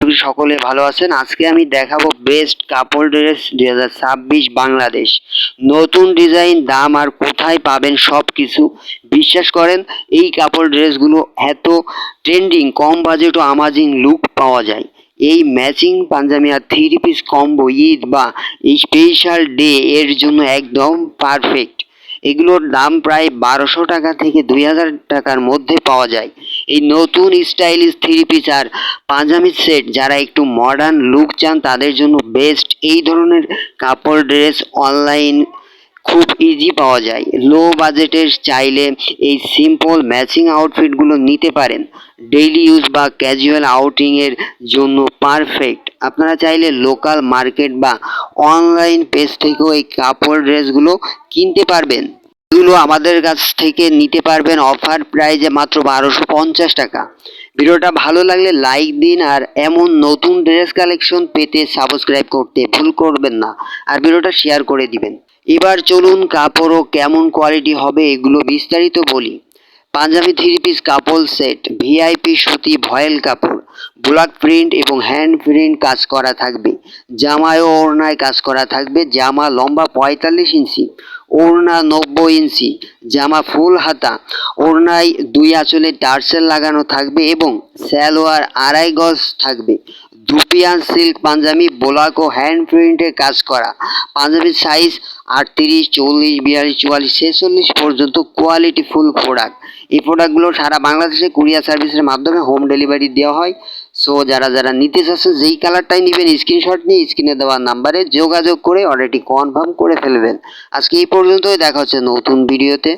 করি সকলে ভালো আছেন। আজকে আমি দেখাবো বেস্ট কাপড় ড্রেস 2026 বাংলাদেশ। নতুন ডিজাইন, দাম আর কোথায় পাবেন সব কিছু। বিশ্বাস করেন এই কাপড় ড্রেসগুলো এত ট্রেন্ডিং, কম বাজেট ও আমাজিং লুক পাওয়া যায়। এই ম্যাচিং পাঞ্জাবি আর 3 পিস কম্বো ঈদ বা এই স্পেশাল ডে এর জন্য একদম পারফেক্ট। এগুলোর দাম প্রায় 1200 টাকা থেকে 2000 টাকার মধ্যে পাওয়া যায়। এই নতুন স্টাইলিশ 3 পিস আর পাঞ্জাবি সেট যারা একটু মডার্ন লুক চান তাদের জন্য বেস্ট। এই ধরনের কাপড় ড্রেস অনলাইন খুব ইজি পাওয়া যায়। লো বাজেটের চাইলে এই সিম্পল ম্যাচিং আউটফিটগুলো নিতে পারেন। ডেইলি ইউজ বা ক্যাজুয়াল আউটিংয়ের জন্য পারফেক্ট। আপনারা চাইলে লোকাল মার্কেট বা অনলাইন পেজ থেকেও এই কাপড় ড্রেসগুলো কিনতে পারবেন। এগুলো আমাদের কাছ থেকে নিতে পারবেন অফার প্রাইজে মাত্র 1250 টাকা। ভিডিওটা ভালো লাগলে লাইক দিন আর এমন নতুন ড্রেস কালেকশন পেতে সাবস্ক্রাইব করতে ভুল করবেন না, আর ভিডিওটা শেয়ার করে দিবেন। এবার চলুন কাপড়ও কেমন কোয়ালিটি হবে এগুলো বিস্তারিত বলি। পাঞ্জাবি 3 পিস কাপড় সেট, ভিআইপি সুতি ভয়েল কাপড়, ব্লক প্রিন্ট এবং হ্যান্ড প্রিন্ট কাজ করা থাকবে। জামায় ও ওড়নায় কাজ করা থাকবে। জামা লম্বা 45 ইঞ্চি, ওড়না 90 ইঞ্চি। জামা ফুল হাতা, ওড়নায় 2 আঁচলে টার্সেল লাগানো থাকবে এবং সালোয়ার 2.5 গজ থাকবে। ধুপিয়ান সিল্ক পাঞ্জাবি, ব্লক ও হ্যান্ড প্রিন্টে কাজ করা। পাঞ্জাবির সাইজ 38, 40, 42, 44, 46 পর্যন্ত কোয়ালিটি ফুল প্রোডাক্ট। এই প্রোডাক্টগুলো সারা বাংলাদেশে কুরিয়ার সার্ভিসের মাধ্যমে হোম ডেলিভারি দেওয়া হয়। সো যারা নিতে চাচ্ছেন যেই কালারটাই নেবেন স্ক্রিনশট নিয়ে স্ক্রিনে দেওয়া নাম্বারে যোগাযোগ করে অর্ডারটি কনফার্ম করে ফেলবেন। আজকে এই পর্যন্তই, দেখা হচ্ছে নতুন ভিডিওতে।